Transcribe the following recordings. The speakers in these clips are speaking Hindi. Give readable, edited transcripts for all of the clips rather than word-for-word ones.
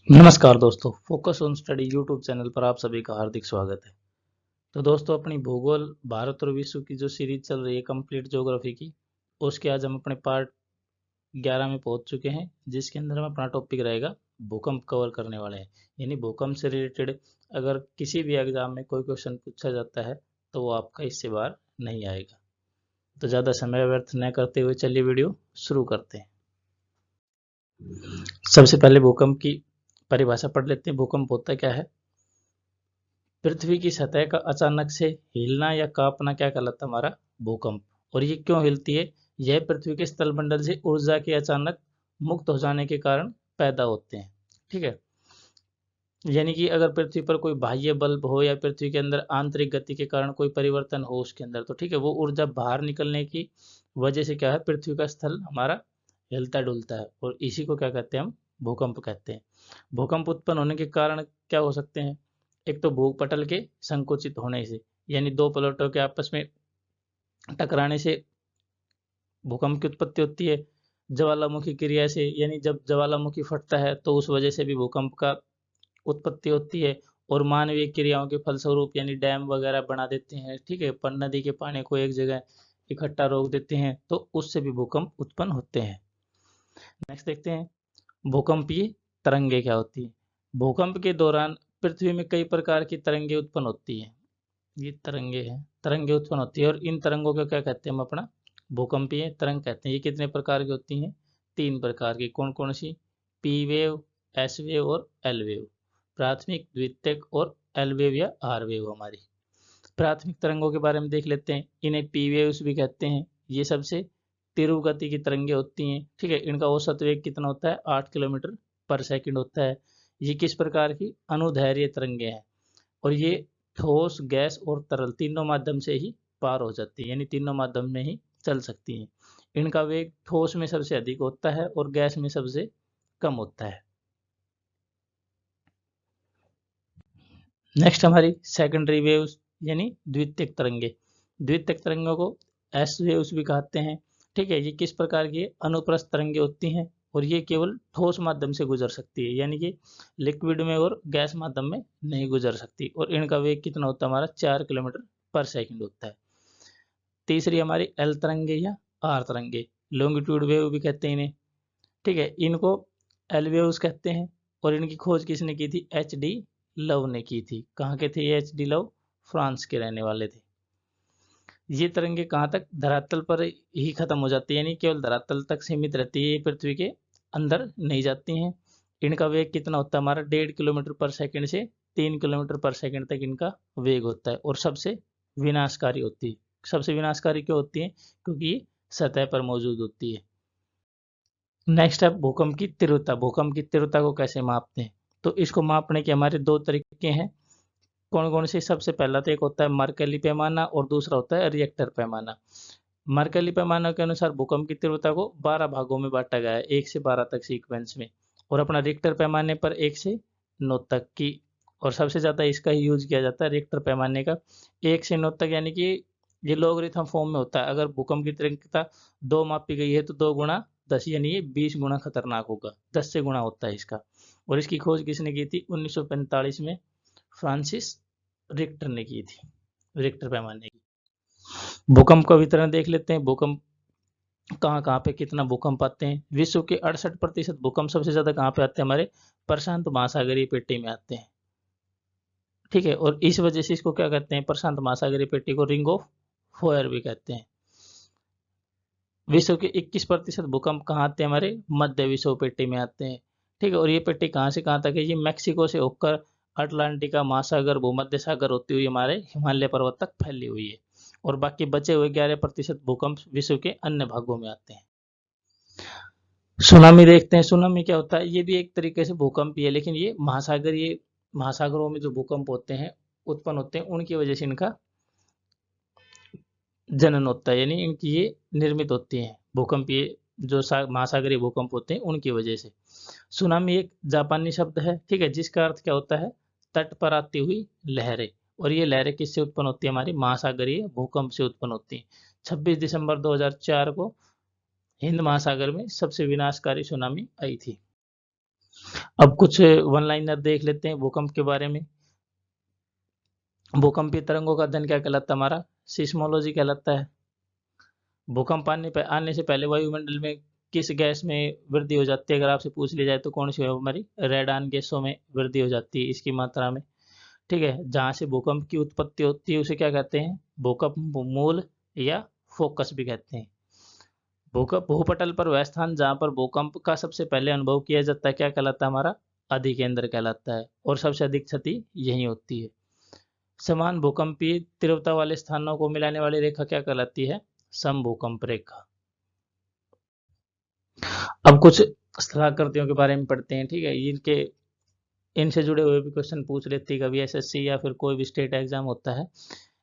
नमस्कार दोस्तों, focus on study YouTube channel पर आप सभी का हार्दिक स्वागत है। तो दोस्तों, अपनी भूगोल भारत और विश्व की जो सीरीज चल रही है कंप्लीट ज्योग्राफी की, उसके आज हम अपने पार्ट 11 में पहुंच चुके हैं, जिसके अंदर हम अपना टॉपिक रहेगा भूकंप कवर करने वाले हैं। यानी भूकंप से रिलेटेड अगर किसी भी एग्जाम में कोई क्वेश्चन पूछा जाता है तो वो आपका इससे बाहर नहीं आएगा। तो ज़्यादा समय व्यर्थ न करते हुए चलिए वीडियो शुरू करते हैं। सबसे पहले भूकंप की परिभाषा पढ़ लेते हैं। भूकंप होता क्या है? पृथ्वी की सतह का अचानक से हिलना या कांपना क्या कहलाता है? हमारा भूकंप। और ये क्यों हिलती है? यह पृथ्वी के स्थलमंडल से ऊर्जा के अचानक मुक्त हो जाने के कारण पैदा होते हैं। ठीक है, यानी कि अगर पृथ्वी पर कोई बाह्य बल हो या पृथ्वी के अंदर आंतरिक गति के कारण कोई परिवर्तन हो उसके अंदर, तो ठीक है, वो ऊर्जा बाहर निकलने की वजह से क्या है, पृथ्वी का स्थल हमारा हिलता डुलता है, और इसी को क्या कहते हैं हम? भूकंप कहते हैं। भूकंप उत्पन्न होने के कारण क्या हो सकते हैं? एक तो भूपटल के संकुचित होने से, यानी दो प्लेटों के आपस में टकराने से भूकंप की उत्पत्ति होती है। ज्वालामुखी क्रिया से, यानी जब ज्वालामुखी फटता है तो उस वजह से भी भूकंप का उत्पत्ति होती है। और मानवीय क्रियाओं के फलस्वरूप, यानी डैम वगैरह बना देते हैं, ठीक है, पर नदी के पानी को एक जगह इकट्ठा रोक देते हैं, तो उससे भी भूकंप उत्पन्न होते हैं। नेक्स्ट देखते हैं, भूकंपीय तरंगे क्या होती है? भूकंप के दौरान पृथ्वी में कई प्रकार की तरंगे उत्पन्न होती हैं। ये तरंगे हैं, तरंगे उत्पन्न होती है, और इन तरंगों को क्या कहते हैं? हम अपना भूकंपीय तरंग कहते हैं। ये कितने प्रकार की होती हैं? 3 प्रकार की। कौन कौन सी? पी वेव, एस वेव और एल वेव। प्राथमिक, द्वितीयक और एल वेव या आर वेव हमारी। प्राथमिक तरंगों के बारे में देख लेते हैं। इन्हें पी वेव्स भी कहते हैं। ये सबसे तीव्र गति की तरंगे होती हैं, ठीक है। इनका औसत वेग कितना होता है? 8 किलोमीटर पर सेकंड होता है। ये किस प्रकार की? अनुदैर्घ्य तरंगे हैं, और ये ठोस, गैस और तरल तीनों माध्यम से ही पार हो जाती है, यानी तीनों माध्यम में ही चल सकती हैं। इनका वेग ठोस में सबसे अधिक होता है और गैस में सबसे कम होता है। नेक्स्ट हमारी सेकेंडरी वेव्स, यानी द्वितीयक तरंगे। द्वितीयक तरंगों को एस वेव्स भी कहते हैं, ठीक है। ये किस प्रकार की? अनुप्रस्थ तरंगे होती हैं, और ये केवल ठोस माध्यम से गुजर सकती है, यानी कि लिक्विड में और गैस माध्यम में नहीं गुजर सकती। और इनका वेग कितना होता है? हमारा 4 किलोमीटर पर सेकंड होता है। तीसरी हमारी एल तरंगे या आर तरंगे, लॉन्गिट्यूड वेव भी कहते हैं इन्हें, ठीक है। इनको एल वेव्स कहते हैं, और इनकी खोज किसने की थी? एच डी लव ने की थी। कहाँ के थे ये एच डी लव? फ्रांस के रहने वाले थे। ये तरंगे कहाँ तक? धरातल पर ही खत्म हो जाती है, यानी केवल धरातल तक सीमित रहती है, ये पृथ्वी के अंदर नहीं जाती हैं। इनका वेग कितना होता है? हमारा 1.5 किलोमीटर पर सेकंड से 3 किलोमीटर पर सेकंड तक इनका वेग होता है, और सबसे विनाशकारी होती है। सबसे विनाशकारी क्यों होती है? क्योंकि ये सतह पर मौजूद होती है। नेक्स्ट है भूकंप की तीव्रता। भूकंप की तीव्रता को कैसे मापते हैं? तो इसको मापने के हमारे 2 तरीके हैं। कौन कौन से? सबसे पहला तो एक होता है मर्कैली पैमाना, और दूसरा होता है रिएक्टर पैमाना। मर्कैली पैमाना के अनुसार भूकंप की तीव्रता को 12 भागों में बांटा गया है, 1 से 12 तक सीक्वेंस में। और अपना रिक्टर पैमाने पर 1 से 9 तक की, और सबसे ज़्यादा इसका ही यूज किया जाता है रिक्टर पैमाने का, 1 से 9 तक, यानी कि ये लॉगरिथम फॉर्म में होता है। अगर भूकंप की तीव्रता 2 मापी गई है तो 2 गुणा 10, यानी ये 20 गुना खतरनाक होगा, 10 से गुणा होता है इसका। और इसकी खोज किसने की थी? 1945 में फ्रांसिस रिक्टर ने की थी, रिक्टर पैमाने की। भूकंप का वितरण देख लेते हैं। भूकंप कहाँ कहाँ पे कितना भूकंप आते हैं? विश्व के 68% भूकंप सबसे ज्यादा कहाँ पे आते हैं? हमारे प्रशांत महासागरीय पेटी में आते हैं, ठीक है। और इस वजह से इसको क्या कहते हैं? प्रशांत महासागरीय पेटी को रिंग ऑफ फायर भी कहते हैं। विश्व के 21% भूकंप कहाँ आते हैं? हमारे मध्य विश्व पेटी में आते हैं, ठीक है। और ये पेटी कहाँ से कहाँ तक है? ये मैक्सिको से होकर अटलांटिका महासागर, भूमध्य सागर होती हुई हमारे हिमालय पर्वत तक फैली हुई है। और बाकी बचे हुए 11% भूकंप विश्व के अन्य भागों में आते हैं। सुनामी देखते हैं। सुनामी क्या होता है? ये भी एक तरीके से भूकंप ही है, लेकिन ये महासागरीय, महासागरों में जो भूकंप होते हैं, उत्पन्न होते हैं, उनकी वजह से इनका जनन होता है, यानी इनकी ये निर्मित होती हैं भूकंप, ये जो महासागरीय भूकंप होते हैं उनकी वजह से। सुनामी एक जापानी शब्द है, ठीक है, जिसका अर्थ क्या होता है? तट पर आती हुई लहरें। और ये लहरें किससे उत्पन्न होती है? हमारी महासागरीय भूकंप से उत्पन्न होती हैं। 26 दिसंबर 2004 को हिंद महासागर में सबसे विनाशकारी सुनामी आई थी। अब कुछ वन लाइनर देख लेते हैं भूकंप के बारे में। भूकंपीय तरंगों का अध्ययन क्या कहलाता है? हमारा सिस्मोलॉजी कहलाता है। भूकंप आने से पहले वायुमंडल में किस गैस में वृद्धि हो जाती है? अगर आपसे पूछ लिया जाए तो कौन सी? हमारी रेडान गैसों में वृद्धि हो जाती है इसकी मात्रा में। ठीक है, जहाँ से भूकंप की उत्पत्ति होती है उसे क्या कहते हैं? भूकंप मूल या फोकस भी कहते हैं। भूकंप भूपटल पर वह स्थान जहाँ पर भूकंप का सबसे पहले अनुभव किया जाता है क्या कहलाता है? हमारा अधिकेंद्र कहलाता है, और सबसे अधिक क्षति यही होती है। समान भूकंपीय तीव्रता वाले स्थानों को मिलाने वाली रेखा क्या कहलाती है? समभूकंप रेखा। अब कुछ स्थलाकृतियों के बारे में पढ़ते हैं। ठीक है, इनके इनसे जुड़े हुए भी क्वेश्चन पूछ लेती है कभी एसएससी या फिर कोई भी स्टेट एग्जाम होता है।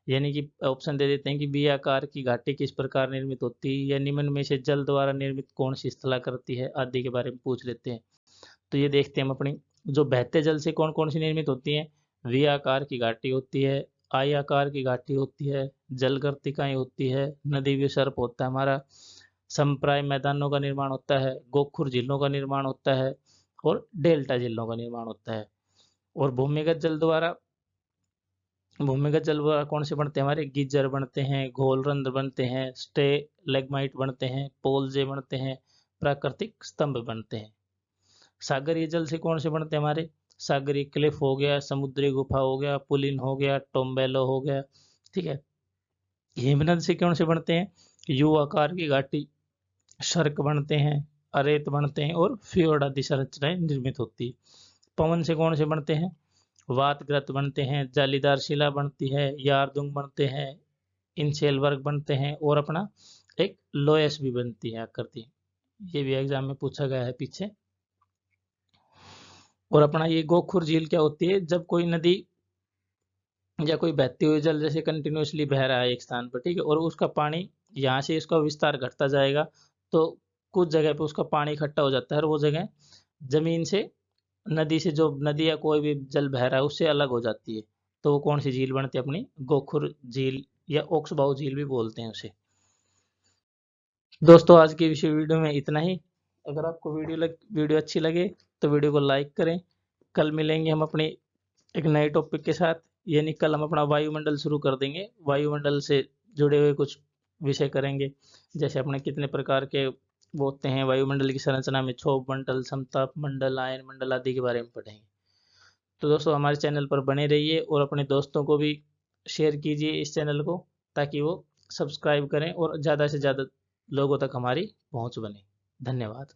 यानी कि ऑप्शन दे देते हैं कि बी आकार की घाटी किस प्रकार निर्मित होती है, या निम्न में से जल द्वारा निर्मित कौन सी स्थलाकृति है, आदि के बारे में पूछ लेते हैं। तो ये देखते हैं हम अपनी जो बहते जल से कौन कौन सी निर्मित होती है। वी आकार की घाटी होती है, आई आकार की घाटी होती है, जल गर्तिकाएं होती है, नदी विसर्प होता है हमारा, समप्राय मैदानों का निर्माण होता है, गोखुर झीलों का निर्माण होता है, और डेल्टा झीलों का निर्माण होता है। और भूमिगत जल द्वारा कौन से बनते हैं? हमारे गीजर बनते हैं, घोलरंध्र बनते हैं, स्टेलेग्माइट बनते हैं, पोलजे बनते हैं, प्राकृतिक स्तंभ बनते हैं। सागरीय जल से कौन से बनते हैं? हमारे सागरीय क्लिफ हो गया, समुद्री गुफा हो गया, पुलिन हो गया, टोम्बेलो हो गया। ठीक है, हिमनद से कौन से बनते हैं? यू आकार की घाटी, शर्क बनते हैं, अरेत बनते हैं, और फ्योर्ड आदि संरचनाएं निर्मित होती है। पवन से कौन से बनते हैं? वातग्रत बनते हैं, जालीदार शिला बनती है, यारदुंग बनते हैं, इंसेलवर्ग बनते हैं, और अपना एक लोयस भी बनती है आकृति। ये भी एग्जाम में पूछा गया है पीछे। और अपना ये गोखुर झील क्या होती है? जब कोई नदी या कोई बहती हुई जल जैसे कंटिन्यूअसली बह रहा है एक स्थान पर, ठीक है, और उसका पानी यहाँ से इसका विस्तार घटता जाएगा, तो कुछ जगह पे उसका पानी इकट्ठा हो जाता है, और वो जगह जमीन से, नदी से, जो नदी या कोई भी जल बह रहा है उससे अलग हो जाती है। तो वो कौन सी झील बनती है? अपनी गोखुर झील, या ओक्सबाऊ झील भी बोलते हैं उसे। दोस्तों, आज की विषय वीडियो में इतना ही। अगर आपको वीडियो अच्छी लगे तो वीडियो को लाइक करें। कल मिलेंगे हम अपनी एक नए टॉपिक के साथ। यानी कल हम अपना वायुमंडल शुरू कर देंगे, वायुमंडल से जुड़े हुए कुछ विषय करेंगे, जैसे अपने कितने प्रकार के वो होते हैं वायुमंडल की संरचना में, क्षोभ मंडल, समताप मंडल, आयन मंडल आदि के बारे में पढ़ेंगे। तो दोस्तों, हमारे चैनल पर बने रहिए और अपने दोस्तों को भी शेयर कीजिए इस चैनल को, ताकि वो सब्सक्राइब करें और ज़्यादा से ज़्यादा लोगों तक हमारी पहुंच बने। धन्यवाद।